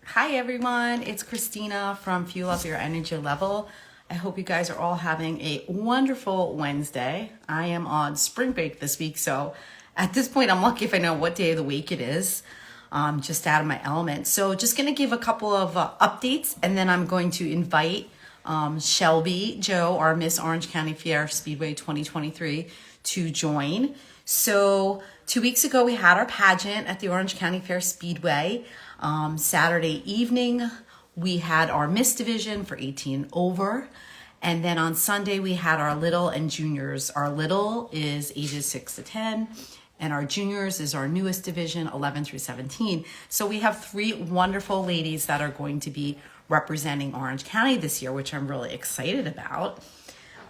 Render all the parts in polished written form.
Hi everyone, it's Christina from Fuel Up Your Energy Level. I hope you guys are all having a wonderful Wednesday. I am on spring break this week, so at this point I'm lucky if I know what day of the week it is. Just out of my element. So just going to give a couple of updates, and then I'm going to invite Shelby-Jo, our Miss Orange County Fair Speedway 2023, to join. So 2 weeks ago, we had our pageant at the Orange County Fair Speedway. Saturday evening, we had our Miss Division for 18 over. And then on Sunday, we had our little and juniors. Our little is ages 6 to 10. And our juniors is our newest division, 11 through 17. So we have three wonderful ladies that are going to be representing Orange County this year, which I'm really excited about.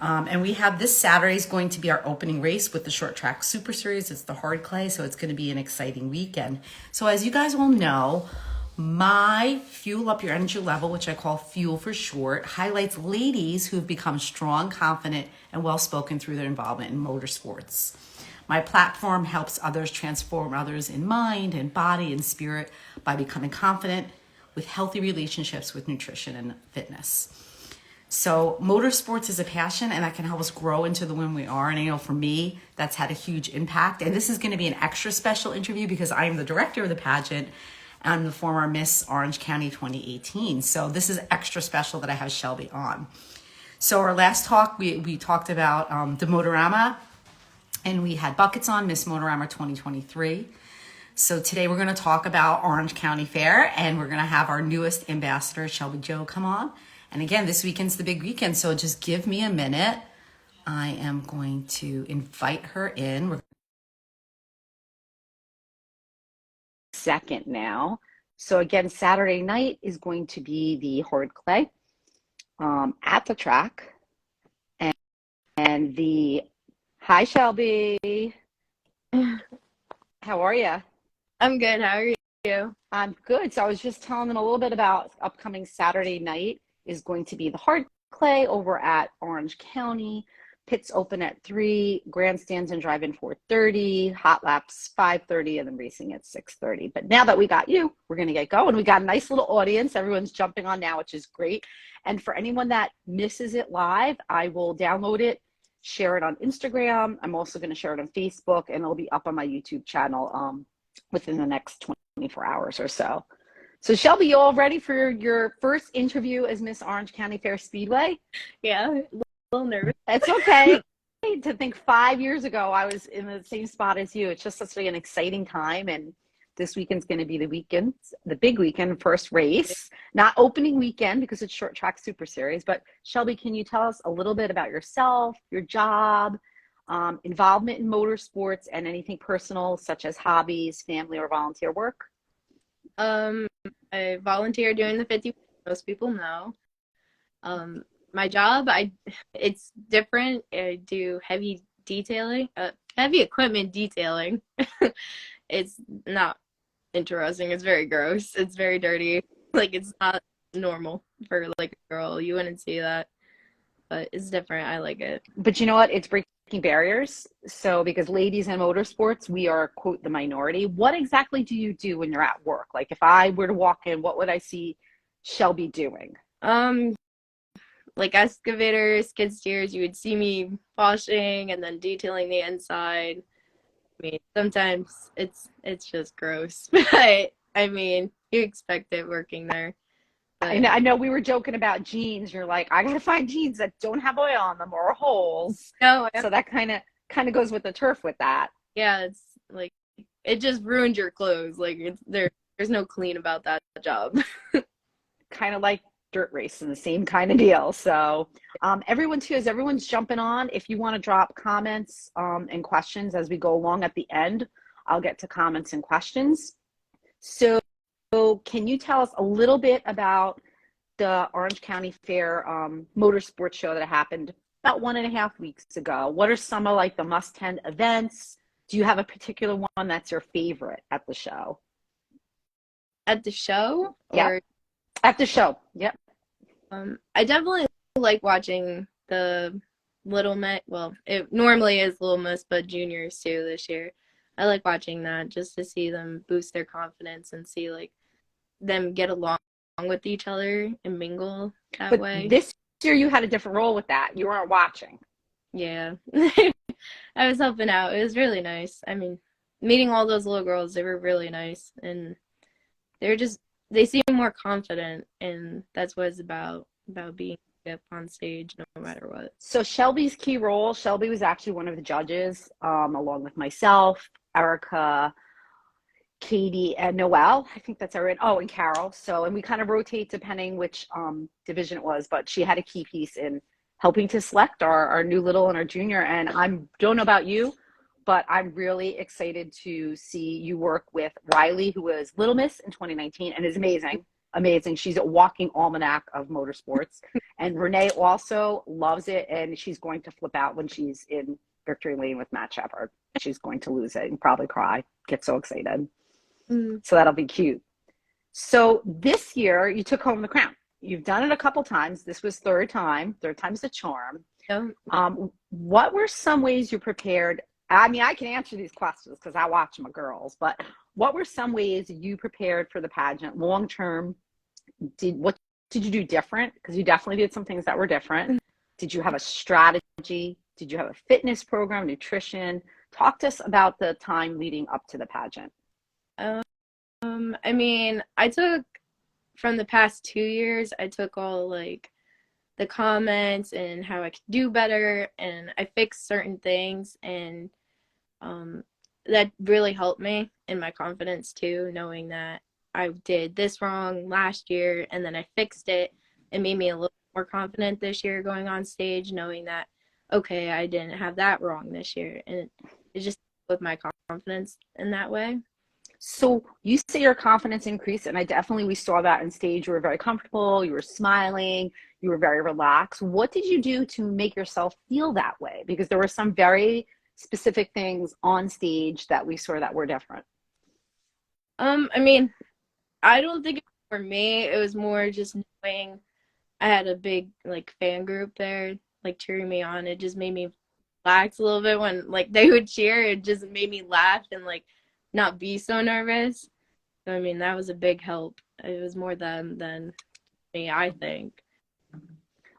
And we have this Saturday is going to be our opening race with the Short Track Super Series. It's the hard clay, so it's going to be an exciting weekend. So as you guys will know, my Fuel Up Your Energy Level, which I call Fuel for short, highlights ladies who have become strong, confident, and well-spoken through their involvement in motorsports. My platform helps others transform others in mind and body and spirit by becoming confident with healthy relationships with nutrition and fitness. So motorsports is a passion, and that can help us grow into the women we are. And I know for me, that's had a huge impact. And this is going to be an extra special interview because I am the director of the pageant. I'm the former Miss Orange County 2018. So this is extra special that I have Shelby on. So our last talk, we talked about the Motorama, and we had buckets on Miss Motorama 2023. So today we're going to talk about Orange County Fair, and we're going to have our newest ambassador, Shelby-Jo, come on. And again, this weekend's the big weekend, so just give me a minute. I am going to invite her in. Second now. So again, Saturday night is going to be the hard clay at the track. And the, hi Shelby, how are you? I'm good. How are you? I'm good. So I was just telling them a little bit about upcoming Saturday night is going to be the hard clay over at Orange County. Pits open at 3, grandstands and drive-in 4:30, hot laps 5:30, and then racing at 6:30. But now that we got you, we're going to get going. We got a nice little audience. Everyone's jumping on now, which is great. And for anyone that misses it live, I will download it, share it on Instagram. I'm also going to share it on Facebook, and it'll be up on my YouTube channel within the next 24 hours or so. So Shelby, you all ready for your first interview as Miss Orange County Fair Speedway? Yeah, a little nervous. It's okay. To think 5 years ago I was in the same spot as you. It's just such an exciting time, and this weekend's going to be the weekend, the big weekend, first race, not opening weekend because it's Short Track Super Series. But Shelby, can you tell us a little bit about yourself, your job, involvement in motorsports, and anything personal such as hobbies, family, or volunteer work? Um, I volunteer doing the 50. Most people know. My job, it's different. I do heavy detailing, heavy equipment detailing. It's not interesting. It's very gross. It's very dirty. Like it's not normal for like a girl. You wouldn't see that, but it's different. I like it. But you know what? It's breaking barriers. So, because ladies in motorsports, we are, quote, the minority. What exactly do you do when you're at work? Like, if I were to walk in, what would I see Shelby doing? Um, like excavators, skid steers, you would see me washing and then detailing the inside. I mean, sometimes it's just gross, but I mean, you expect it working there. But I know we were joking about jeans. You're like, I gotta find jeans that don't have oil on them or holes. no, So that kind of goes with the turf with that. yeah, it's like it just ruined your clothes. Like there's no clean about that job. Kind of like dirt racing, the same kind of deal. So everyone too, as everyone's jumping on, if you want to drop comments and questions as we go along at the end, I'll get to comments and questions. So can you tell us a little bit about the Orange County Fair motorsports show that happened about 1.5 weeks ago? What are some of like the must-attend events? Do you have a particular one that's your favorite at the show? At the show, Yeah, or at the show. Yep. I definitely like watching the Little Miss. Well, it normally is Little Miss, but juniors too this year. I like watching that just to see them boost their confidence and see like them get along with each other and mingle that But way. this year you had a different role with that. You weren't watching. Yeah. I was helping out. It was really nice. I mean, meeting all those little girls, they were really nice, and they're just they seem more confident, and that's what it's about being up on stage no matter what. So Shelby's key role, Shelby was actually one of the judges, along with myself, Erica, Katie, and Noelle. I think that's everyone. Oh, and Carol. So, and we kind of rotate depending which division it was, but she had a key piece in helping to select our new little and our junior. And don't know about you, but I'm really excited to see you work with Riley, who was Little Miss in 2019 and is amazing. Amazing. She's a walking almanac of motorsports. And Renee also loves it, and she's going to flip out when she's in Victory Lane with Matt Shepard. She's going to lose it and probably cry, get so excited. So that'll be cute. So this year you took home the crown. You've done it a couple times. This was third time. Third time's a charm. Yeah. What were some ways you prepared? I mean, I can answer these questions because I watch my girls, but what were some ways you prepared for the pageant long term? What did you do different? Because you definitely did some things that were different. Did you have a strategy? Did you have a fitness program, nutrition? Talk to us about the time leading up to the pageant. I mean, I took from the past 2 years, I took all like the comments and how I could do better, and I fixed certain things, and that really helped me in my confidence too, knowing that I did this wrong last year and then I fixed it. It made me a little more confident this year going on stage, knowing that, okay, I didn't have that wrong this year. And it just with my confidence in that way. So you say your confidence increased, and we saw that on stage. You were very comfortable, you were smiling, you were very relaxed. What did you do to make yourself feel that way? Because there were some very specific things on stage that we saw that were different. I mean, I don't think it was for me. It was more just knowing I had a big like fan group there, like cheering me on. It just made me relax a little bit when like they would cheer. It just made me laugh and like not be so nervous. So, I mean, that was a big help. It was more them than me, I think.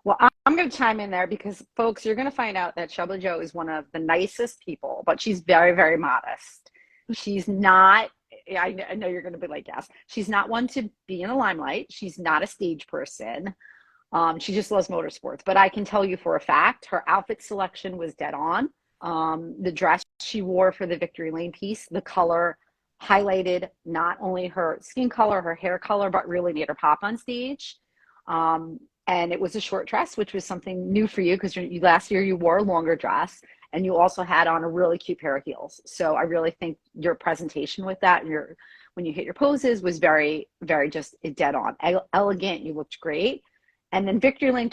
Well, I'm going to chime in there because, folks, you're going to find out that Shelby-Jo is one of the nicest people, but she's very, very modest. She's not, I know you're going to be like, yes, she's not one to be in the limelight. She's not a stage person. She just loves motorsports. But I can tell you for a fact, her outfit selection was dead on. The dress she wore for the Victory Lane piece, the color highlighted not only her skin color, her hair color, but really made her pop on stage. And it was a short dress, which was something new for you because last year you wore a longer dress, and you also had on a really cute pair of heels. So I really think your presentation with that, when you hit your poses, was very, very just dead on. Elegant, you looked great. And then Victory Lane,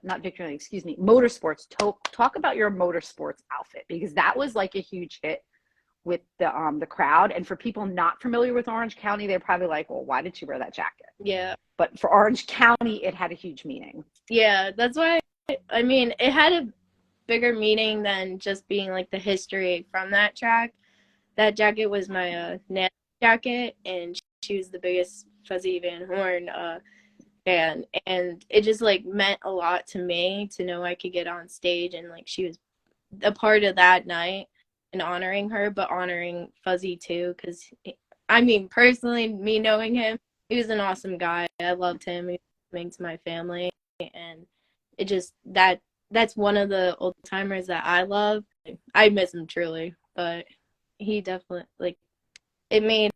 not Victory Lane, excuse me, motorsports. Talk about your motorsports outfit, because that was like a huge hit with the crowd. And for people not familiar with Orange County, they're probably like, well, why did she wear that jacket? Yeah. But for Orange County, it had a huge meaning. Yeah, that's why, I mean, it had a bigger meaning than just being like the history from that track. That jacket was my Nan's jacket, and she was the biggest Fuzzy Van Horn fan, and it just like meant a lot to me to know I could get on stage and like she was a part of that night and honoring her, but honoring Fuzzy too, because I mean, personally, me knowing him, he was an awesome guy. I loved him. He was coming to my family, and it just that's one of the old timers that I love. I miss him truly, but he definitely like it made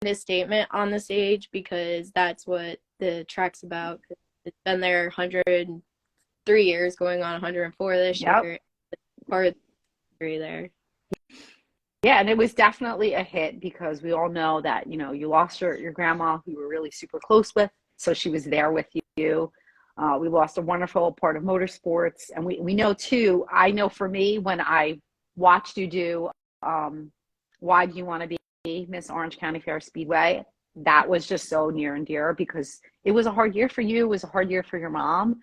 a statement on the stage because that's what the track's about. It's been there 103 years, going on 104 this year. It's part of the history there. Yeah, and it was definitely a hit because we all know that, you lost your grandma, who you were really super close with. So she was there with you. We lost a wonderful part of motorsports. And we know too, I know for me, when I watched you do Why Do You Want to Be Miss Orange County Fair Speedway, that was just so near and dear because it was a hard year for you. It was a hard year for your mom.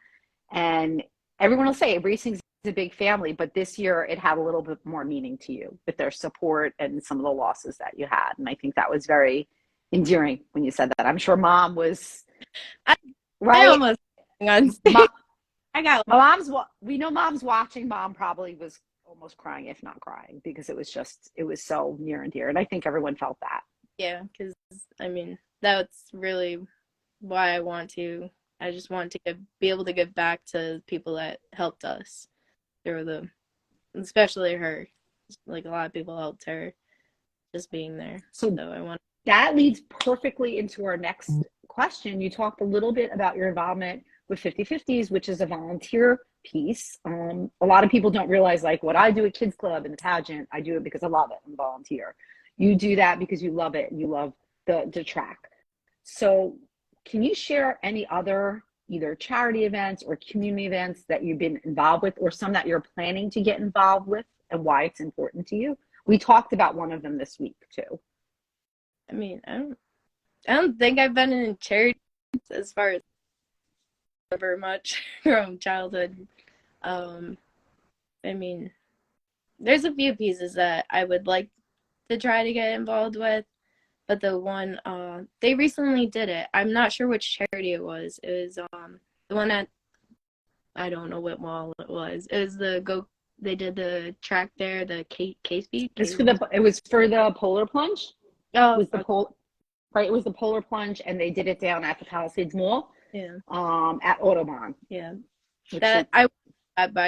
And everyone will say racing's a big family, but this year it had a little bit more meaning to you with their support and some of the losses that you had. And I think that was very endearing when you said that. I'm sure mom was I right. almost on stage. Mom, I got we know mom's watching. Mom probably was almost crying, if not crying, because it was so near and dear. And I think everyone felt that. yeah, because I mean that's really why I just want to be able to give back to people that helped us through especially her. Like a lot of people helped her just being there. So I want that leads perfectly into our next question. You talked a little bit about your involvement with 50/50s, which is a volunteer piece. A lot of people don't realize, like, what I do at Kids Club and the pageant, I do it because I love it. I'm a volunteer. You do that because you love it and you love the track. So can you share any other either charity events or community events that you've been involved with, or some that you're planning to get involved with, and why it's important to you? We talked about one of them this week too. I mean, I don't think I've been in charities as far as very much from childhood. I mean, there's a few pieces that I would like to try to get involved with, but the one they recently did it. I'm not sure which charity it was. It was the one at I don't know what mall it was. It was they did the track there, the K-Speed. It was for the polar plunge. Oh, it was the right. It was the polar plunge, and they did it down at the Palisades Mall. Yeah. At Audubon. Yeah. But I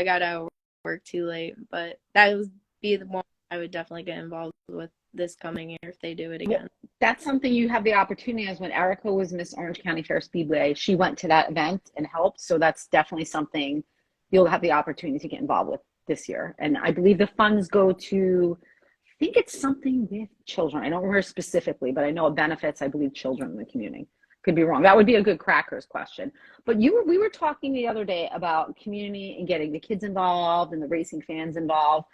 got out of work too late. But that would be the one I would definitely get involved with this coming year if they do it again. Well, that's something you have the opportunity, as when Erica was Miss Orange County Fair Speedway, she went to that event and helped. So that's definitely something you'll have the opportunity to get involved with this year. And I believe the funds go to, I think it's something with children. I don't remember specifically, but I know it benefits, I believe, children in the community. Could be wrong. That would be a good crackers question. But we were talking the other day about community and getting the kids involved and the racing fans involved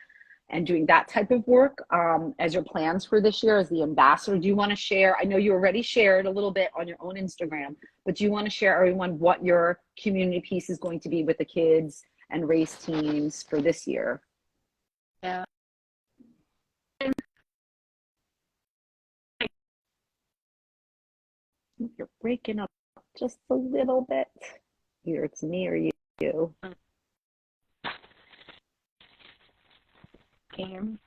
and doing that type of work as your plans for this year as the ambassador. Do you want to share? I know you already shared a little bit on your own Instagram, but do you want to share everyone what your community piece is going to be with the kids and race teams for this year? Yeah. You're breaking up just a little bit. Either it's me or you. Cam.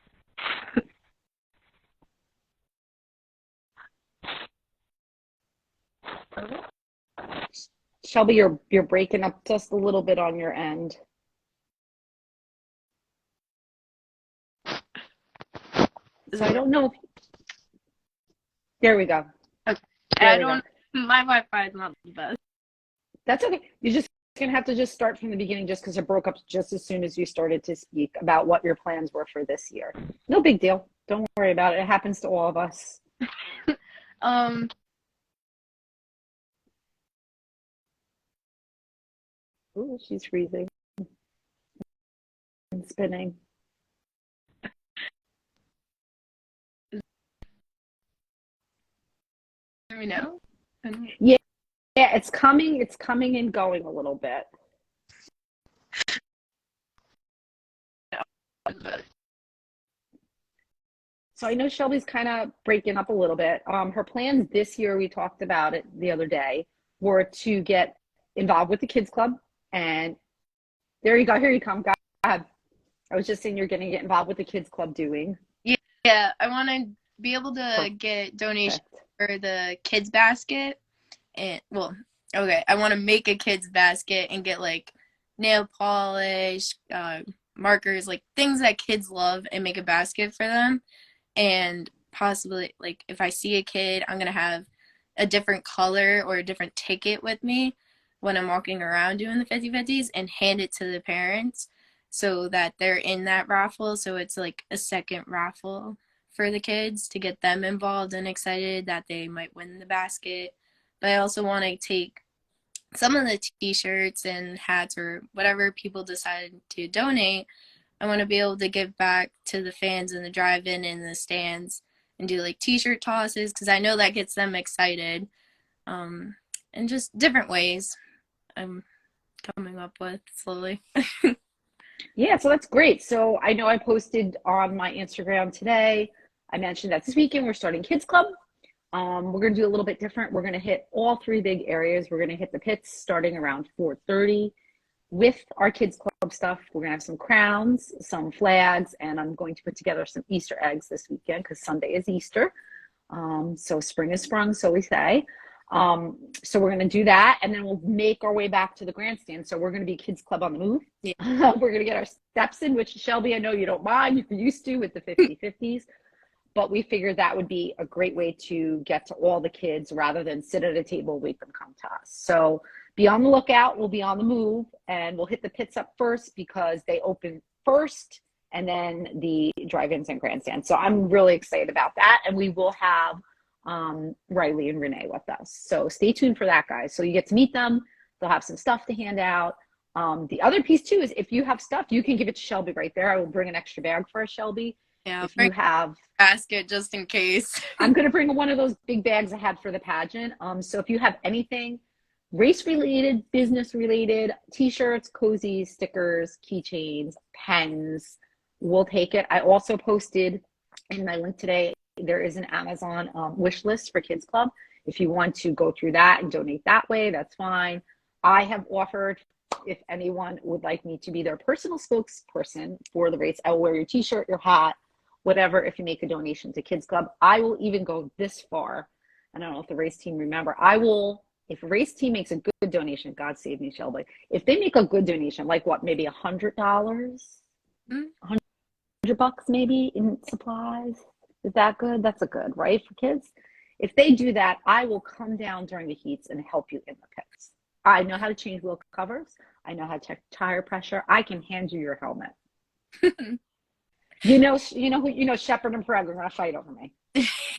Shelby, you're breaking up just a little bit on your end. So I don't know if... There we go. Okay. There my Wi-Fi is not the best. That's okay. You're just going to have to just start from the beginning, just because it broke up just as soon as you started to speak about what your plans were for this year. No big deal. Don't worry about it. It happens to all of us. Ooh, she's freezing and spinning. Let me know. Yeah, it's coming and going a little bit. So I know Shelby's kind of breaking up a little bit. Her plans this year, we talked about it the other day, were to get involved with the Kids Club. And there you go. Here you come. Go ahead. I was just saying you're going to get involved with the Kids Club doing. Yeah, I want to be able to get donations for the kids basket. And I want to make a kids basket and get like nail polish, markers, like things that kids love, and make a basket for them. And possibly, like, if I see a kid, I'm going to have a different color or a different ticket with me when I'm walking around doing the 50/50s and hand it to the parents so that they're in that raffle. So it's like a second raffle for the kids to get them involved and excited that they might win the basket. But I also want to take some of the t-shirts and hats or whatever people decide to donate. I want to be able to give back to the fans in the drive-in and the stands and do like t-shirt tosses, because I know that gets them excited. And just different ways I'm coming up with slowly. Yeah, so that's great. So I know I posted on my Instagram today, I mentioned that this weekend we're starting Kids Club. We're going to do a little bit different. We're going to hit all three big areas. We're going to hit the pits starting around 4:30 with our kids club stuff. We're going to have some crowns, some flags, and I'm going to put together some Easter eggs this weekend because Sunday is Easter. So spring is sprung, so we say. So we're going to do that, and then we'll make our way back to the grandstand. So we're going to be kids club on the move. Yeah. We're going to get our steps in, which Shelby, I know you don't mind. You're used to with the 50/50s. But we figured that would be a great way to get to all the kids rather than sit at a table and wait them come to us. So be on the lookout. We'll be on the move, and we'll hit the pits up first because they open first, and then the drive-ins and grandstands. So I'm really excited about that, and we will have Riley and Renee with us. So stay tuned for that, guys. So you get to meet them. They'll have some stuff to hand out. The other piece, too, is if you have stuff, you can give it to Shelby right there. I will bring an extra bag for us, Shelby. Yeah, if you have basket just in case. I'm going to bring one of those big bags I had for the pageant. So if you have anything race related, business related, t-shirts, cozies, stickers, keychains, pens, we'll take it. I also posted in my link today, there is an Amazon wish list for Kids Club. If you want to go through that and donate that way, that's fine. I have offered, if anyone would like me to be their personal spokesperson for the race, I will wear your t-shirt, your hat, whatever, if you make a donation to Kids Club. I will even go this far. I don't know if the race team remember. I will, if a race team makes a good donation, God save me, Shelby. If they make a good donation, like what, maybe $100, $100 maybe in supplies. Is that good? That's a good, right, for kids? If they do that, I will come down during the heats and help you in the pits. I know how to change wheel covers. I know how to check tire pressure. I can hand you your helmet. You know, Shepard and Fred are going to fight over me.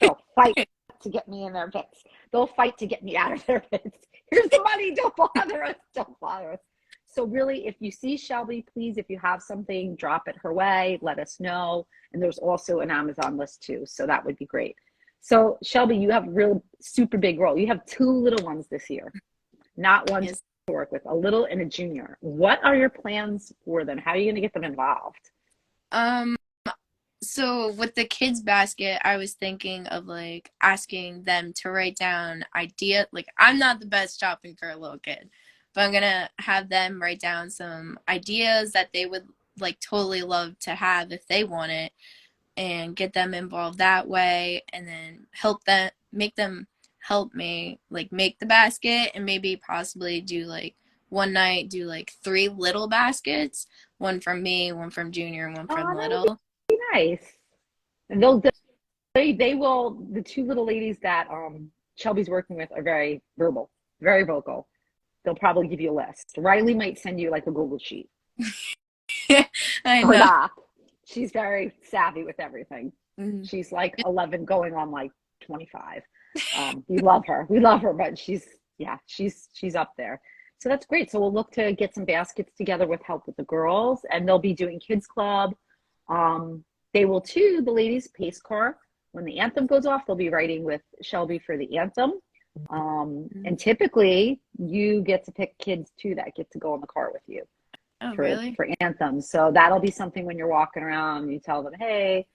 They'll fight to get me in their pits. They'll fight to get me out of their pits. Here's the money. Don't bother us. Don't bother us. So really, if you see Shelby, please, if you have something, drop it her way. Let us know. And there's also an Amazon list too. So that would be great. So Shelby, you have a real super big role. You have 2 little ones this year, not one to work with, a little and a junior. What are your plans for them? How are you going to get them involved? So with the kids basket, I was thinking of like asking them to write down like I'm not the best shopping for a little kid, but I'm gonna have them write down some ideas that they would like totally love to have if they want it, and get them involved that way, and then make them help me like make the basket, and maybe possibly do like one night do like 3 little baskets, one from me, one from junior, and one from little. Nice. And they will, the 2 little ladies that Shelby's working with are very verbal, very vocal. They'll probably give you a list. Riley might send you like a Google sheet. I know. Not. She's very savvy with everything. Mm-hmm. She's like 11 going on like 25. We love her. We love her, but she's up there. So that's great. So we'll look to get some baskets together with help with the girls, and they'll be doing Kids Club. They will too, the ladies' pace car. When the anthem goes off, they'll be writing with Shelby for the anthem. And typically you get to pick kids too that get to go in the car with you. Oh, really? For anthem. So that'll be something when you're walking around, you tell them, hey,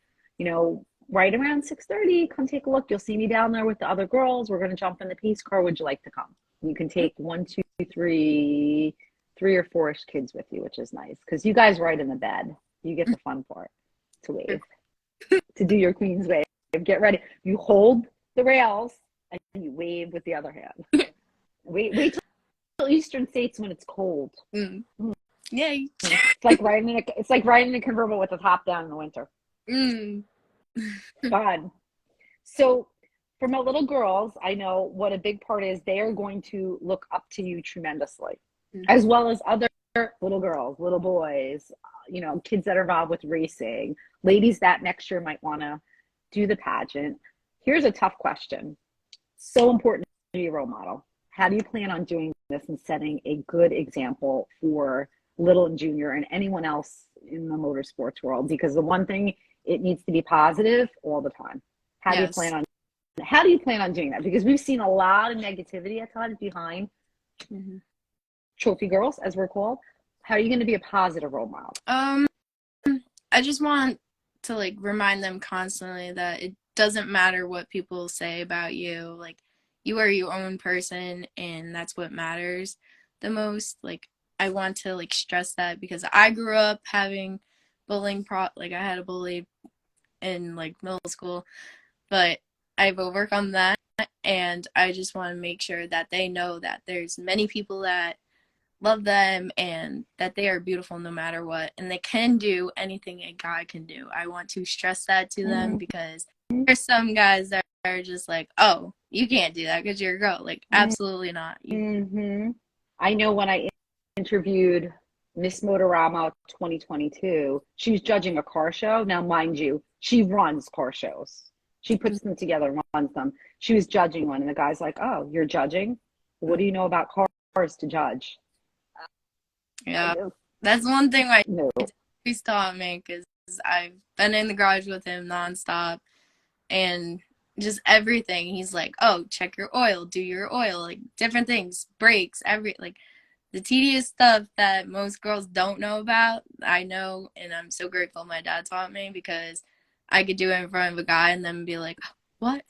right around 6:30, come take a look. You'll see me down there with the other girls. We're going to jump in the pace car. Would you like to come? You can take 1, 2, 3 or 4-ish kids with you, which is nice because you guys ride in the bed. You get the fun part. To wave, to do your queen's wave. Get ready. You hold the rails and you wave with the other hand. Wait till Eastern States when it's cold. Yay! It's like riding a convertible with the top down in the winter. Fun. So for my little girls, I know what a big part is. They are going to look up to you tremendously, as well as other little girls, little boys, kids that are involved with racing, ladies that next year might want to do the pageant. Here's a tough question. So important to be a role model. How do you plan on doing this and setting a good example for little and junior and anyone else in the motorsports world? Because the one thing, it needs to be positive all the time. How do you plan on doing that? Because we've seen a lot of negativity at times behind trophy girls, as we're called. How are you going to be a positive role model? I just want to like remind them constantly that doesn't matter what people say about you. Like, you are your own person, and that's what matters the most. Like, I want to like stress that because I grew up having like I had a bully in like middle school, but I've overcome that, and I just want to make sure that they know that there's many people that love them and that they are beautiful no matter what, and they can do anything a guy can do. I want to stress that to them because there's some guys that are just like, oh, you can't do that because you're a girl. Like, absolutely not. Mm-hmm. I know when I interviewed Miss Motorama 2022, she was judging a car show. Now, mind you, she runs car shows. She puts them together and runs them. She was judging one, and the guy's like, oh, you're judging? What do you know about cars to judge? Yeah, that's one thing my No. he's taught me because I've been in the garage with him nonstop, and just everything. He's like, oh, check your oil, do your oil, like different things, brakes, like the tedious stuff that most girls don't know about. I know, and I'm so grateful my dad taught me because I could do it in front of a guy and then be like, what?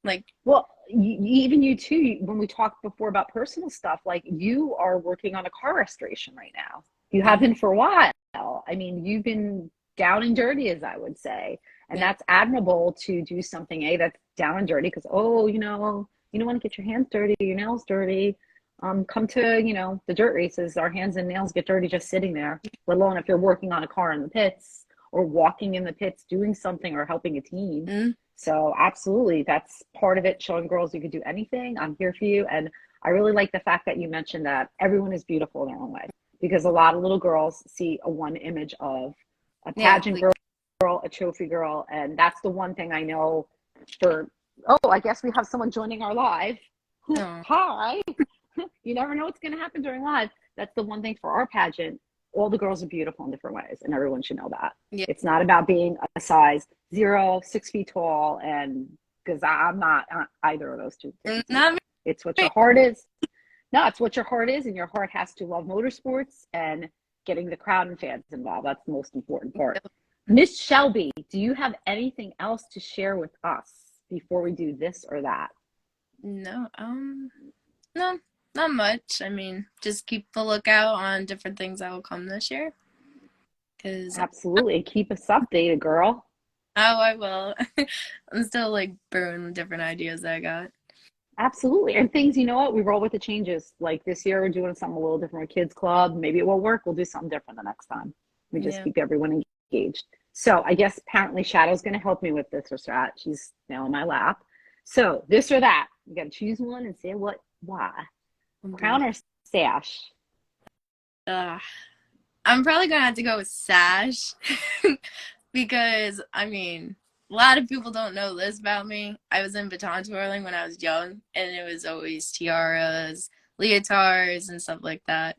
Like, well, even you too, when we talked before about personal stuff, like you are working on a car restoration right now. You have been for a while. I mean, you've been down and dirty, as I would say. And that's admirable to do something, that's down and dirty because, oh, you don't want to get your hands dirty, your nails dirty. Come to, the dirt races, our hands and nails get dirty just sitting there, let alone if you're working on a car in the pits or walking in the pits, doing something or helping a team. So absolutely, that's part of it, showing girls you could do anything. I'm here for you. And I really like the fact that you mentioned that everyone is beautiful in their own way, because a lot of little girls see a one image of a pageant girl, a trophy girl. And that's the one thing I know I guess we have someone joining our live. Hi. You never know what's going to happen during live. That's the one thing for our pageant. All the girls are beautiful in different ways, and everyone should know that. It's not about being a size 0, 6 feet tall, and because I'm not either of those two things. It's what your heart is. No, it's what your heart is, and your heart has to love motorsports and getting the crowd and fans involved. That's the most important part. Miss Shelby, do you have anything else to share with us before we do this or that? No, no. Not much. I mean, just keep the lookout on different things that will come this year. Absolutely. Keep us updated, girl. Oh, I will. I'm still like brewing different ideas that I got. Absolutely. And things, you know what? We roll with the changes. Like this year, we're doing something a little different with Kids Club. Maybe it will work. We'll do something different the next time. We just keep everyone engaged. So I guess apparently Shadow's going to help me with this or that. She's now in my lap. So this or that. You got to choose one and say why. Crown or sash? I'm probably gonna have to go with sash because I mean, a lot of people don't know this about me. I was in baton twirling when I was young, and it was always tiaras, leotards, and stuff like that.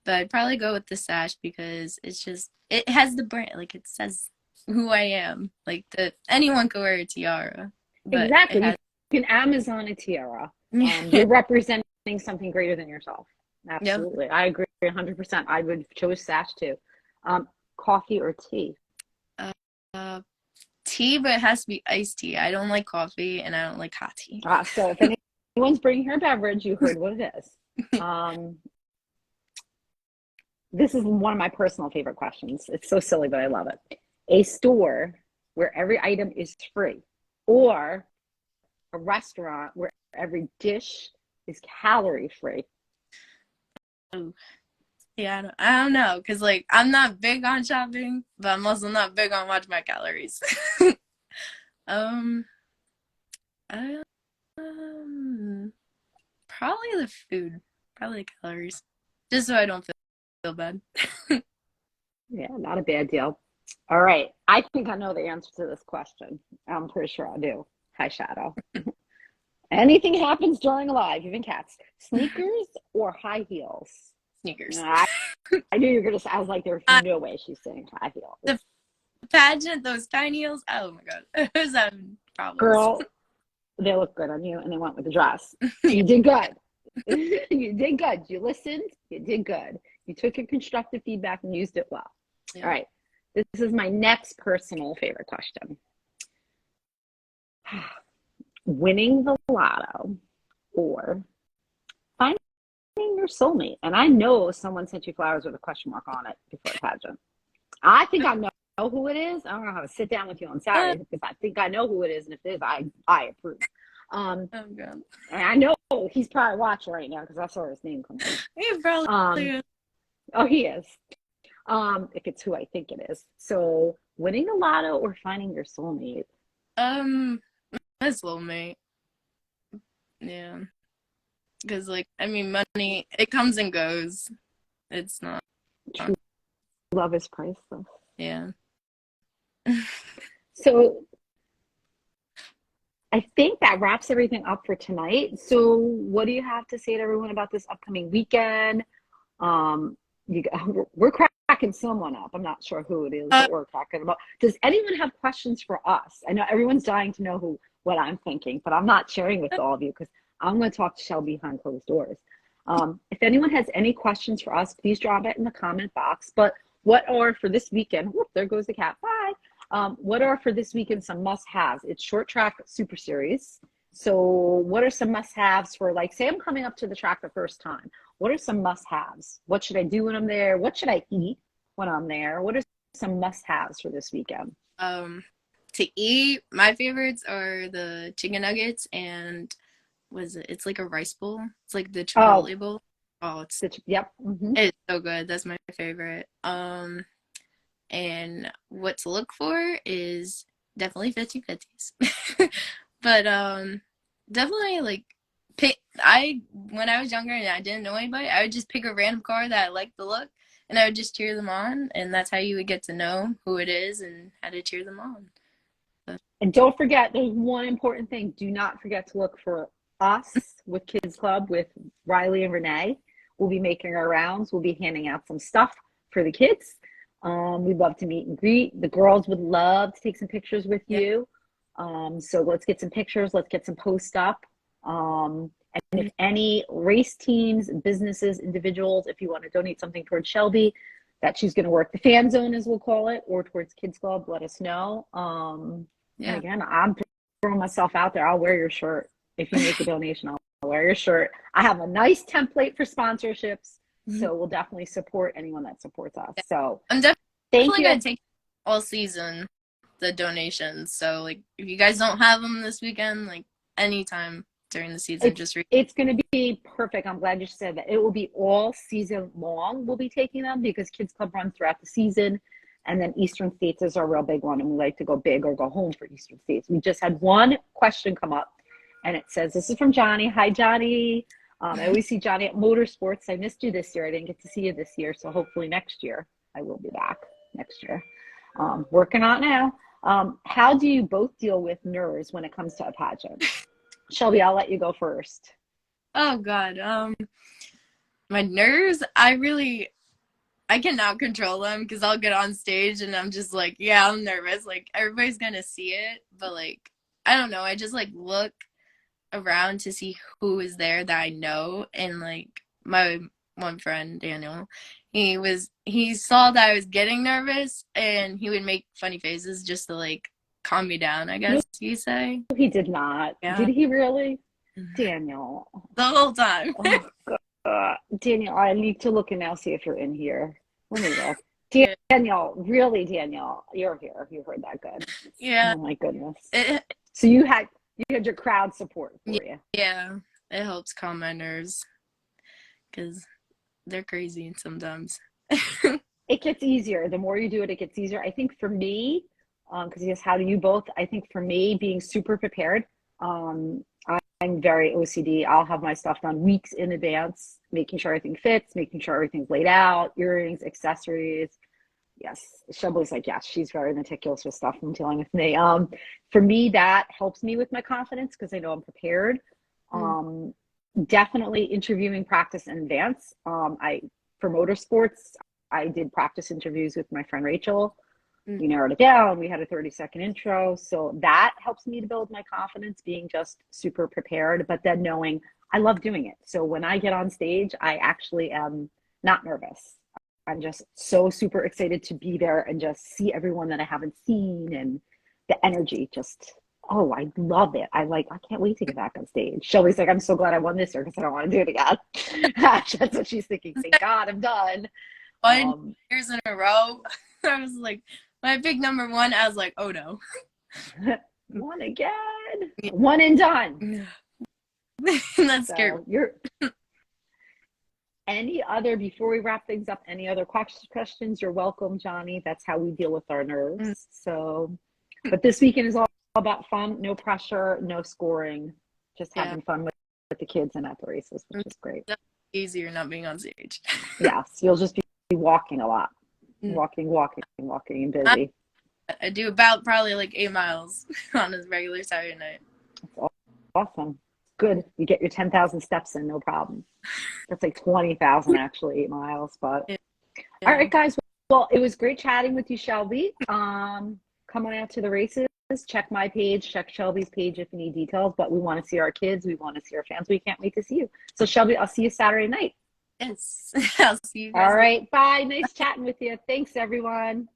But I'd probably go with the sash because it has the brand, like it says who I am. Like anyone could wear a tiara. Exactly. You can Amazon a tiara. You're representing something greater than yourself. Absolutely. I agree 100%. I would choose sash too. Coffee or tea? Tea, but it has to be iced tea. I don't like coffee and I don't like hot tea. So if anyone's bringing her beverage, you heard what it is. This is one of my personal favorite questions. It's so silly, but I love it. A store where every item is free, or a restaurant where every dish is calorie free? Yeah, I don't know, because like I'm not big on shopping, but I'm also not big on watching my calories. Probably the food, probably the calories, just so I don't feel bad. Yeah, not a bad deal. All right, I think I know the answer to this question. I'm pretty sure I do. Hi, Shadow. Anything happens during a live, even cats. Sneakers or high heels? Sneakers. I knew you were going to say, I was like, there's no way she's saying high heels. The pageant, those tiny heels, oh my God. I was having problems. Girl, they look good on you, and they went with the dress. You did good. You did good. You listened. You did good. You took your constructive feedback and used it well. All right. This is my next personal favorite question. Winning the lotto or finding your soulmate. And I know someone sent you flowers with a question mark on it before the pageant. I think I know who it is. I don't know how to sit down with you on Saturday because I think I know who it is, and if it is, I approve. Oh god. And I know he's probably watching right now because I saw his name come up. He probably is. Oh, he is. If it's who I think it is. So, winning the lotto or finding your soulmate? My soulmate. Yeah. Because, like, I mean, money, it comes and goes. It's not. True love is priceless. Yeah. So, I think that wraps everything up for tonight. So, what do you have to say to everyone about this upcoming weekend? We're cracking someone up. I'm not sure who it is, but we're cracking them up. Does anyone have questions for us? I know everyone's dying to know what I'm thinking, but I'm not sharing with all of you because I'm going to talk to Shelby behind closed doors. If anyone has any questions for us, please drop it in the comment box. But what are for this weekend? Whoop, there goes the cat. Bye. What are for this weekend some must-haves? It's short track super series. So what are some must-haves for, like, say I'm coming up to the track the first time. What are some must-haves? What should I do when I'm there? What should I eat when I'm there? What are some must-haves for this weekend? To eat, my favorites are the chicken nuggets and it's like a rice bowl. It's like the Chipotle bowl. Oh, Yep. Mm-hmm. It's so good. That's my favorite. And what to look for is definitely 50/50s. But definitely like when I was younger and I didn't know anybody, I would just pick a random car that I liked the look and I would just cheer them on, and that's how you would get to know who it is and how to cheer them on. So. And don't forget, there's one important thing. Do not forget to look for us with Kids Club with Riley and Renee. We'll be making our rounds. We'll be handing out some stuff for the kids. We'd love to meet and greet. The girls would love to take some pictures with you. So let's get some pictures. Let's get some posts up. And if any race teams, businesses, individuals, if you want to donate something towards Shelby, that she's going to work the fan zone, as we'll call it, or towards Kids Club, let us know. And again, I'm throwing myself out there. I'll wear your shirt. If you make a donation, I'll wear your shirt. I have a nice template for sponsorships. So we'll definitely support anyone that supports us. So I'm definitely going to take all season the donations. So like if you guys don't have them this weekend, like anytime during the season, it's going to be perfect. I'm glad you said that. It will be all season long. We'll be taking them because Kids Club runs throughout the season. And then Eastern States is our real big one. And we like to go big or go home for Eastern States. We just had one question come up and it says, this is from Johnny. Hi, Johnny. I always see Johnny at Motorsports. I missed you this year. I didn't get to see you this year. So hopefully next year I will be back next year. Working on it now. How do you both deal with nerves when it comes to a pageant? Shelby, I'll let you go first. Oh God. My nerves, I cannot control them because I'll get on stage and I'm just like, yeah, I'm nervous. Like everybody's gonna see it, but like, I don't know. I just like look around to see who is there that I know, and like my one friend Daniel, he saw that I was getting nervous and he would make funny faces just to like calm me down, I guess you say. He did not. Yeah. Did he really? Daniel. The whole time. Oh, Daniel, I need to look and now see if you're in here. Let me look. Daniel, really, Daniel, you're here. You heard that good. Yeah. Oh my goodness. So you had your crowd support for you. Yeah, it helps calm my nerves because they're crazy sometimes. It gets easier. The more you do it, it gets easier. I think for me, because yes, how do you both? I think for me, being super prepared, I'm very OCD. I'll have my stuff done weeks in advance, making sure everything fits, making sure everything's laid out, earrings, accessories. Yes, Shelby's like, yes, she's very meticulous with stuff from dealing with me. For me, that helps me with my confidence because I know I'm prepared. Definitely interviewing practice in advance. For motorsports, I did practice interviews with my friend Rachel. We narrowed it down. We had a 30-second intro. So that helps me to build my confidence, being just super prepared, but then knowing I love doing it. So when I get on stage, I actually am not nervous. I'm just so super excited to be there and just see everyone that I haven't seen, and the energy just Oh, I love it. I can't wait to get back on stage. Shelby's like, I'm so glad I won this year because I don't want to do it again. That's what she's thinking. Thank God I'm done. 1 years in a row. I was like, when I picked number one, I was like, oh no. One again. One and done. That's So scary. before we wrap things up, any other questions? You're welcome, Johnny. That's how we deal with our nerves. So, but this weekend is all about fun, no pressure, no scoring, just having fun with the kids and at the races, which is great. That's easier not being on stage. Yes, you'll just be walking a lot. Walking, and busy. I do about probably like 8 miles on a regular Saturday night. That's awesome. Good. You get your 10,000 steps in, no problem. That's like 20,000 actually, 8 miles. But all right, guys. Well, it was great chatting with you, Shelby. Come on out to the races. Check my page, check Shelby's page if you need details. But we want to see our kids. We want to see our fans. We can't wait to see you. So Shelby, I'll see you Saturday night. Yes. I'll see you guys. All right. Bye. Nice chatting with you. Thanks, everyone.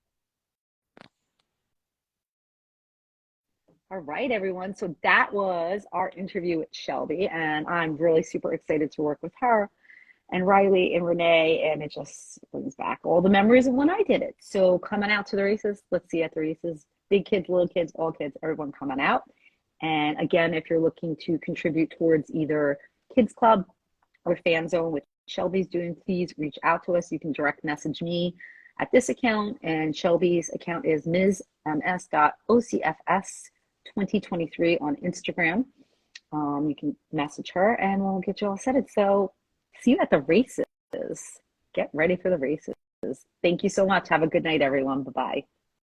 All right, everyone. So that was our interview with Shelby, and I'm really super excited to work with her and Riley and Renee, and it just brings back all the memories of when I did it. So coming out to the races, let's see at the races, big kids, little kids, all kids, everyone coming out. And again, if you're looking to contribute towards either Kids Club or Fan Zone, which Shelby's doing, please reach out to us. You can direct message me at this account, and Shelby's account is ms.ocfs2023 on Instagram. You can message her and we'll get you all set. So see you at the races. Get ready for the races. Thank you so much. Have a good night, everyone. Bye-bye.